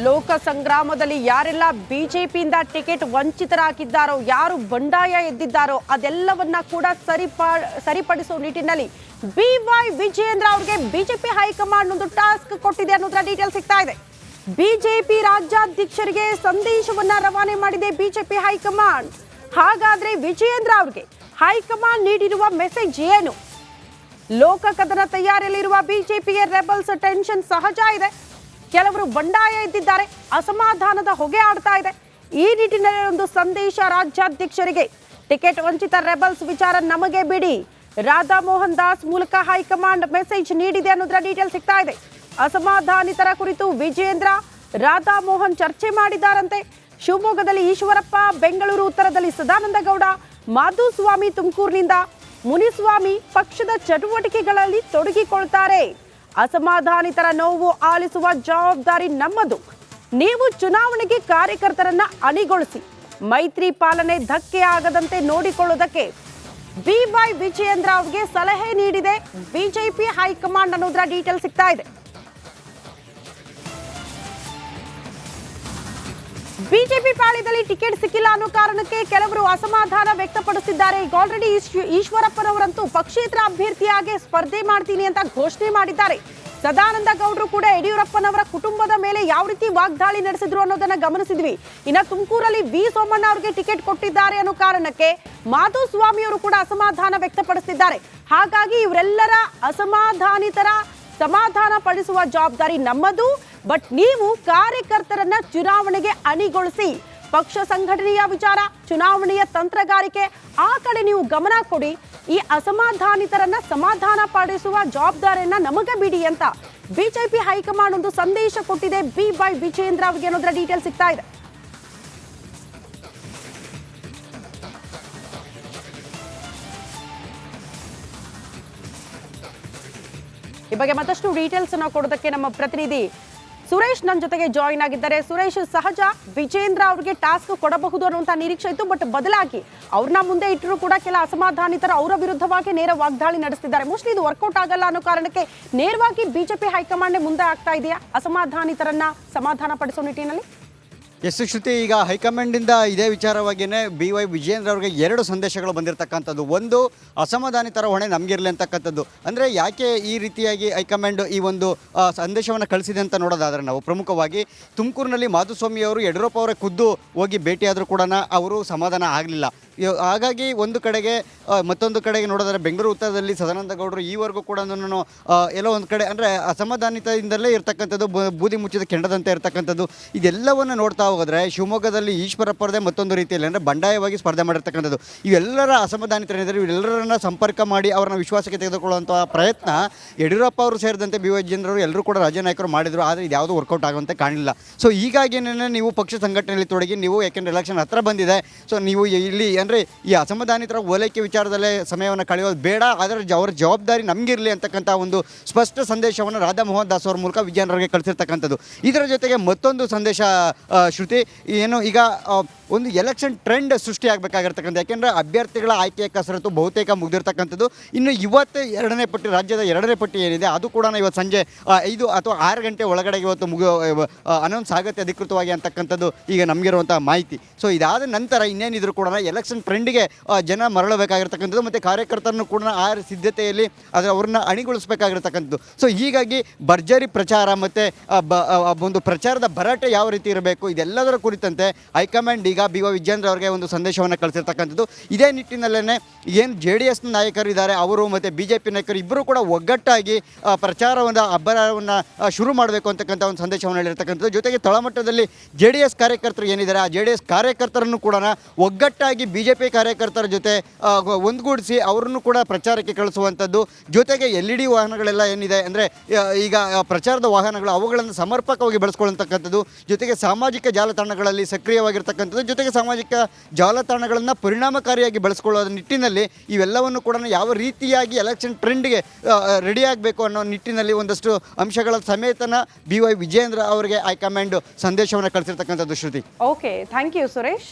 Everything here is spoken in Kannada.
ಲೋಕ ಸಂಗ್ರಾಮದಲ್ಲಿ ಯಾರೆಲ್ಲ ಬಿಜೆಪಿಯಿಂದ ಟಿಕೆಟ್ ವಂಚಿತರಾಗಿದ್ದಾರೋ, ಯಾರು ಬಂಡಾಯ ಎದ್ದಿದ್ದಾರೋ ಅದೆಲ್ಲವನ್ನ ಕೂಡ ಸರಿಪಡಿಸುವ ನಿಟ್ಟಿನಲ್ಲಿ BY ವಿಜಯೇಂದ್ರ ಅವರಿಗೆ ಬಿಜೆಪಿ ಹೈಕಮಾಂಡ್ ಒಂದು ಟಾಸ್ಕ್ ಕೊಟ್ಟಿದೆ ಅನ್ನೋದರ ಡೀಟೇಲ್ ಸಿಗ್ತಾ ಇದೆ. ಬಿಜೆಪಿ ರಾಜ್ಯಾಧ್ಯಕ್ಷರಿಗೆ ಸಂದೇಶವನ್ನ ರವಾನೆ ಮಾಡಿದೆ ಬಿಜೆಪಿ ಹೈಕಮಾಂಡ್. ಹಾಗಾದ್ರೆ ವಿಜಯೇಂದ್ರ ಅವರಿಗೆ ಹೈಕಮಾಂಡ್ ನೀಡಿರುವ ಮೆಸೇಜ್ ಏನು? ಲೋಕ ಕದನ ತಯಾರಿಯಲ್ಲಿರುವ ಬಿಜೆಪಿಯ ರೆಬಲ್ಸ್ ಟೆನ್ಷನ್ ಸಹಜ ಇದೆ. ಕೆಲವರು ಬಂಡಾಯ ಎದ್ದಿದ್ದಾರೆ, ಅಸಮಾಧಾನದ ಹೊಗೆ ಆಡ್ತಾ ಇದೆ. ಈ ನಿಟ್ಟಿನಲ್ಲಿ ಒಂದು ಸಂದೇಶ ರಾಜ್ಯಾಧ್ಯಕ್ಷರಿಗೆ, ಟಿಕೆಟ್ ವಂಚಿತ ರೆಬಲ್ಸ್ ವಿಚಾರ ನಮಗೆ ಬಿಡಿ, ರಾಧಾ ಮೋಹನ್ ದಾಸ್ ಮೂಲಕ ಹೈಕಮಾಂಡ್ ಮೆಸೇಜ್ ನೀಡಿದೆ ಅನ್ನೋದರ ಡೀಟೇಲ್ ಸಿಗ್ತಾ ಇದೆ. ಅಸಮಾಧಾನಿತರ ಕುರಿತು ವಿಜಯೇಂದ್ರ, ರಾಧಾ ಮೋಹನ್ ಚರ್ಚೆ ಮಾಡಿದ್ದಾರಂತೆ. ಶಿವಮೊಗ್ಗದಲ್ಲಿ ಈಶ್ವರಪ್ಪ, ಬೆಂಗಳೂರು ಉತ್ತರದಲ್ಲಿ ಸದಾನಂದ ಗೌಡ, ಮಾಧುಸ್ವಾಮಿ ತುಮಕೂರಿನಿಂದ, ಮುನಿಸ್ವಾಮಿ ಪಕ್ಷದ ಚಟುವಟಿಕೆಗಳಲ್ಲಿ ತೊಡಗಿಕೊಳ್ತಾರೆ. ಅಸಮಾಧಾನಿತರ ನೋವು ಆಲಿಸುವ ಜವಾಬ್ದಾರಿ ನಮ್ಮದು. ನೀವು ಚುನಾವಣೆಗೆ ಕಾರ್ಯಕರ್ತರನ್ನ ಅಣಿಗೊಳಿಸಿ, ಮೈತ್ರಿ ಪಾಲನೆ ಧಕ್ಕೆ ಆಗದಂತೆ ನೋಡಿಕೊಳ್ಳುವುದಕ್ಕೆ BY ವಿಜಯೇಂದ್ರ ಅವರಿಗೆ ಸಲಹೆ ನೀಡಿದೆ ಬಿಜೆಪಿ ಹೈಕಮಾಂಡ್ ಅನ್ನೋದರ ಡೀಟೇಲ್ ಸಿಗ್ತಾ ಇದೆ. ಬಿಜೆಪಿ ಪಾಳ್ಯದಲ್ಲಿ ಟಿಕೆಟ್ ಸಿಕ್ಕಿಲ್ಲ ಅನ್ನೋ ಕಾರಣಕ್ಕೆ ಕೆಲವರು ಅಸಮಾಧಾನ ವ್ಯಕ್ತಪಡಿಸಿದ್ದಾರೆ. ಈಗ ಆಲ್ರೆಡಿ ಈಶ್ವರಪ್ಪನವರಂತೂ ಪಕ್ಷೇತರ ಅಭ್ಯರ್ಥಿಯಾಗಿ ಸ್ಪರ್ಧೆ ಮಾಡ್ತೀನಿ ಅಂತ ಘೋಷಣೆ ಮಾಡಿದ್ದಾರೆ. ಸದಾನಂದ ಗೌಡರು ಕೂಡ ಯಡಿಯೂರಪ್ಪನವರ ಕುಟುಂಬದ ಮೇಲೆ ಯಾವ ರೀತಿ ವಾಗ್ದಾಳಿ ನಡೆಸಿದ್ರು ಅನ್ನೋದನ್ನ ಗಮನಿಸಿದ್ವಿ. ಇನ್ನ ತುಮಕೂರಲ್ಲಿ ವಿ ಸೋಮಣ್ಣ ಅವರಿಗೆ ಟಿಕೆಟ್ ಕೊಟ್ಟಿದ್ದಾರೆ ಅನ್ನೋ ಕಾರಣಕ್ಕೆ ಮಾಧುಸ್ವಾಮಿ ಅವರು ಕೂಡ ಅಸಮಾಧಾನ ವ್ಯಕ್ತಪಡಿಸಿದ್ದಾರೆ. ಹಾಗಾಗಿ ಇವರೆಲ್ಲರ ಅಸಮಾಧಾನಿತರ ಸಮಾಧಾನ ಪಡಿಸುವ ಜವಾಬ್ದಾರಿ ನಮ್ಮದು. ಬಟ್ ನೀವು ಕಾರ್ಯಕರ್ತರನ್ನ ಚುನಾವಣೆಗೆ ಅಣಿಗೊಳಿಸಿ, ಪಕ್ಷ ಸಂಘಟನೆಯ ವಿಚಾರ, ಚುನಾವಣೆಯ ತಂತ್ರಗಾರಿಕೆ ಆ ಕಡೆ ನೀವು ಗಮನ ಕೊಡಿ. ಈ ಅಸಮಾಧಾನಿತರನ್ನ ಸಮಾಧಾನ ಪಡಿಸುವ ಜವಾಬ್ದಾರಿಯನ್ನ ನಮಗೆ ಬಿಡಿ ಅಂತ ಬಿಜೆಪಿ ಹೈಕಮಾಂಡ್ ಒಂದು ಸಂದೇಶ ಕೊಟ್ಟಿದೆ BY ವಿಜಯೇಂದ್ರ ಅವರಿಗೆ ಅನ್ನೋದರ ಡೀಟೇಲ್ ಸಿಗ್ತಾ ಇದೆ. ಈ ಬಗ್ಗೆ ಮತ್ತಷ್ಟು ಡೀಟೇಲ್ಸ್ ಅನ್ನು ಕೊಡೋದಕ್ಕೆ ನಮ್ಮ ಪ್ರತಿನಿಧಿ ಸುರೇಶ್ ನನ್ನ ಜೊತೆಗೆ ಜಾಯಿನ್ ಆಗಿದ್ದಾರೆ. ಸುರೇಶ್, ಸಹಜ ವಿಜೇಂದ್ರ ಅವರಿಗೆ ಟಾಸ್ಕ್ ಕೊಡಬಹುದು ಅನ್ನುವಂಥ ನಿರೀಕ್ಷೆ ಇತ್ತು, ಬಟ್ ಬದಲಾಗಿ ಅವ್ರನ್ನ ಮುಂದೆ ಇಟ್ಟರು ಕೂಡ ಕೆಲ ಅಸಮಾಧಾನಿತರು ಅವರ ವಿರುದ್ಧವಾಗಿ ನೇರ ವಾಗ್ದಾಳಿ ನಡೆಸ್ತಿದ್ದಾರೆ. ಮೋಸ್ಟ್ಲಿ ಇದು ವರ್ಕೌಟ್ ಆಗಲ್ಲ ಅನ್ನೋ ಕಾರಣಕ್ಕೆ ನೇರವಾಗಿ ಬಿಜೆಪಿ ಹೈಕಮಾಂಡ್ ಮುಂದೆ ಆಗ್ತಾ ಇದೆಯಾ ಅಸಮಾಧಾನಿತರನ್ನ ಸಮಾಧಾನ ಪಡಿಸೋ ನಿಟ್ಟಿನಲ್ಲಿ? ಎಸ್ ಶ್ರುತಿ, ಈಗ ಹೈಕಮಾಂಡಿಂದ ಇದೇ ವಿಚಾರವಾಗಿಯೇ BY ವಿಜಯೇಂದ್ರ ಅವರಿಗೆ ಎರಡು ಸಂದೇಶಗಳು ಬಂದಿರತಕ್ಕಂಥದ್ದು. ಒಂದು, ಅಸಮಾಧಾನಿತರ ಹೊಣೆ ನಮಗಿರಲಿ ಅಂತಕ್ಕಂಥದ್ದು. ಅಂದರೆ ಯಾಕೆ ಈ ರೀತಿಯಾಗಿ ಹೈಕಮಾಂಡ್ ಈ ಒಂದು ಸಂದೇಶವನ್ನು ಕಳಿಸಿದೆ ಅಂತ ನೋಡೋದಾದರೆ, ನಾವು ಪ್ರಮುಖವಾಗಿ ತುಮಕೂರಿನಲ್ಲಿ ಮಾಧುಸ್ವಾಮಿ ಅವರು ಯಡಿಯೂರಪ್ಪ ಅವರೇ ಖುದ್ದು ಹೋಗಿ ಭೇಟಿಯಾದರೂ ಕೂಡ ಅವರು ಸಮಾಧಾನ ಆಗಲಿಲ್ಲ. ಹಾಗಾಗಿ ಒಂದು ಕಡೆಗೆ ಮತ್ತೊಂದು ಕಡೆಗೆ ನೋಡೋದಾದ್ರೆ ಬೆಂಗಳೂರು ಉತ್ತರದಲ್ಲಿ ಸದಾನಂದ ಗೌಡರು ಈವರೆಗೂ ಕೂಡ ಎಲ್ಲೋ ಒಂದು ಕಡೆ ಅಂದರೆ ಅಸಮಾಧಾನಿತದಿಂದಲೇ ಇರ್ತಕ್ಕಂಥದ್ದು, ಬೂದಿ ಮುಚ್ಚಿದ ಕೆಂಡದಂತೆ ಇರ್ತಕ್ಕಂಥದ್ದು. ಇದೆಲ್ಲವನ್ನು ನೋಡ್ತಾ ಹೋದರೆ ಶಿವಮೊಗ್ಗದಲ್ಲಿ ಈಶ್ವರಪ್ಪರದೇ ಮತ್ತೊಂದು ರೀತಿಯಲ್ಲಿ ಅಂದರೆ ಬಂಡಾಯವಾಗಿ ಸ್ಪರ್ಧೆ ಮಾಡಿರ್ತಕ್ಕಂಥದ್ದು. ಇವೆಲ್ಲರ ಅಸಮಾಧಾನಿತರಿದ್ದಾರೆ. ಇವೆಲ್ಲರನ್ನ ಸಂಪರ್ಕ ಮಾಡಿ ಅವರನ್ನ ವಿಶ್ವಾಸಕ್ಕೆ ತೆಗೆದುಕೊಳ್ಳುವಂಥ ಪ್ರಯತ್ನ ಯಡಿಯೂರಪ್ಪ ಅವರು ಸೇರಿದಂತೆ BY ವಿಜಯೇಂದ್ರ ಅವರು ಎಲ್ಲರೂ ಕೂಡ ರಾಜ್ಯ ನಾಯಕರು ಮಾಡಿದರು. ಆದರೆ ಇದು ಯಾವುದೂ ವರ್ಕೌಟ್ ಆಗುವಂತೆ ಕಾಣಲಿಲ್ಲ. ಸೊ ಹೀಗಾಗಿಯೇ ನೀವು ಪಕ್ಷ ಸಂಘಟನೆಯಲ್ಲಿ ತೊಡಗಿ, ನೀವು ಯಾಕೆಂದರೆ ಎಲೆಕ್ಷನ್ ಹತ್ರ ಬಂದಿದೆ, ಸೊ ನೀವು ಇಲ್ಲಿ ಅಂದರೆ ಈ ಅಸಮಾಧಾನಿತರ ಓಲೈಕೆ ವಿಚಾರದಲ್ಲೇ ಸಮಯವನ್ನು ಕಳೆಯೋದು ಬೇಡ, ಅದರ ಅವರ ಜವಾಬ್ದಾರಿ ನಮಗಿರಲಿ ಅಂತಕ್ಕಂಥ ಒಂದು ಸ್ಪಷ್ಟ ಸಂದೇಶವನ್ನು ರಾಧಾ ಮೋಹನ್ ದಾಸ್ ಅವರ ಮೂಲಕ ವಿಜಯೇಂದ್ರರಿಗೆ ಕಳಿಸಿರ್ತಕ್ಕಂಥದ್ದು. ಇದರ ಜೊತೆಗೆ ಮತ್ತೊಂದು ಸಂದೇಶ ಶ್ರುತಿ, ಏನು ಈಗ ಒಂದು ಎಲೆಕ್ಷನ್ ಟ್ರೆಂಡ್ ಸೃಷ್ಟಿಯಾಗಬೇಕಾಗಿರ್ತಕ್ಕಂಥ, ಯಾಕೆಂದರೆ ಅಭ್ಯರ್ಥಿಗಳ ಆಯ್ಕೆಯ ಕಸರತ್ತು ಬಹುತೇಕ ಮುಗಿದಿರ್ತಕ್ಕಂಥದ್ದು. ಇನ್ನು ಇವತ್ತು ಎರಡನೇ ಪಟ್ಟಿ, ರಾಜ್ಯದ ಎರಡನೇ ಪಟ್ಟಿ ಏನಿದೆ ಅದು ಕೂಡ ಇವತ್ತು ಸಂಜೆ 5 ಅಥವಾ 6 ಗಂಟೆ ಒಳಗಡೆ ಇವತ್ತು ಅನೌನ್ಸ್ ಆಗುತ್ತೆ ಅಧಿಕೃತವಾಗಿ ಅಂತಕ್ಕಂಥದ್ದು ಈಗ ನಮಗಿರುವಂಥ ಮಾಹಿತಿ. ಸೊ ಇದಾದ ನಂತರ ಇನ್ನೇನಿದ್ರು ಕೂಡ ಎಲೆಕ್ಷನ್ ಟ್ರೆಂಡಿಗೆ ಜನ ಮರಳಬೇಕಾಗಿರ್ತಕ್ಕಂಥದ್ದು, ಮತ್ತು ಕಾರ್ಯಕರ್ತರನ್ನು ಕೂಡ ಆ ಸಿದ್ಧತೆಯಲ್ಲಿ ಅವ್ರನ್ನ ಅಣಿಗೊಳಿಸಬೇಕಾಗಿರ್ತಕ್ಕಂಥದ್ದು. ಸೊ ಹೀಗಾಗಿ ಭರ್ಜರಿ ಪ್ರಚಾರ ಮತ್ತು ಒಂದು ಪ್ರಚಾರದ ಭರಾಟೆ ಯಾವ ರೀತಿ ಇರಬೇಕು, ಇದೆಲ್ಲದರ ಕುರಿತಂತೆ ಹೈಕಮಾಂಡ್ ಈಗ BY ವಿಜಯೇಂದ್ರ ಅವರಿಗೆ ಒಂದು ಸಂದೇಶವನ್ನು ಕಳಿಸಿರ್ತಕ್ಕಂಥದ್ದು. ಇದೇ ನಿಟ್ಟಿನಲ್ಲೇ ಏನು JDS ನಾಯಕರು ಇದ್ದಾರೆ ಅವರು ಮತ್ತು BJP ನಾಯಕರು ಇಬ್ಬರು ಕೂಡ ಒಗ್ಗಟ್ಟಾಗಿ ಪ್ರಚಾರವನ್ನು ಅಬ್ಬರವನ್ನು ಶುರು ಮಾಡಬೇಕು ಅಂತಕ್ಕಂಥ ಒಂದು ಸಂದೇಶವನ್ನು ಹೇಳಿರ್ತಕ್ಕಂಥದ್ದು. ಜೊತೆಗೆ ತಳಮಟ್ಟದಲ್ಲಿ JDS ಕಾರ್ಯಕರ್ತರು ಏನಿದ್ದಾರೆ ಆ JDS ಕಾರ್ಯಕರ್ತರನ್ನು ಕೂಡ ಒಗ್ಗಟ್ಟಾಗಿ BJP ಕಾರ್ಯಕರ್ತರ ಜೊತೆ ಒಂದುಗೂಡಿಸಿ ಅವರನ್ನು ಕೂಡ ಪ್ರಚಾರಕ್ಕೆ ಕಳಿಸುವಂಥದ್ದು. ಜೊತೆಗೆ LED ವಾಹನಗಳೆಲ್ಲ ಏನಿದೆ ಅಂದರೆ ಈಗ ಪ್ರಚಾರದ ವಾಹನಗಳು ಅವುಗಳನ್ನು ಸಮರ್ಪಕವಾಗಿ ಬಳಸ್ಕೊಳ್ಳತಕ್ಕಂಥದ್ದು. ಜೊತೆಗೆ ಸಾಮಾಜಿಕ ಜಾಲತಾಣಗಳಲ್ಲಿ ಸಕ್ರಿಯವಾಗಿರ್ತಕ್ಕಂಥದ್ದು. ಜೊತೆಗೆ ಸಾಮಾಜಿಕ ಜಾಲತಾಣಗಳನ್ನು ಪರಿಣಾಮಕಾರಿಯಾಗಿ ಬಳಸ್ಕೊಳ್ಳೋದ ನಿಟ್ಟಿನಲ್ಲಿ ಇವೆಲ್ಲವನ್ನು ಕೂಡ ಯಾವ ರೀತಿಯಾಗಿ ಎಲೆಕ್ಷನ್ ಟ್ರೆಂಡ್ಗೆ ರೆಡಿ ಆಗಬೇಕು ಅನ್ನೋ ನಿಟ್ಟಿನಲ್ಲಿ ಒಂದಷ್ಟು ಅಂಶಗಳ ಸಮೇತನ BY ವಿಜಯೇಂದ್ರ ಅವರಿಗೆ ಹೈಕಮಾಂಡ್ ಸಂದೇಶವನ್ನು ಕಳಿಸಿರ್ತಕ್ಕಂಥದ್ದು. ಶ್ರುತಿ, ಓಕೆ, ಥ್ಯಾಂಕ್ ಯು ಸುರೇಶ್.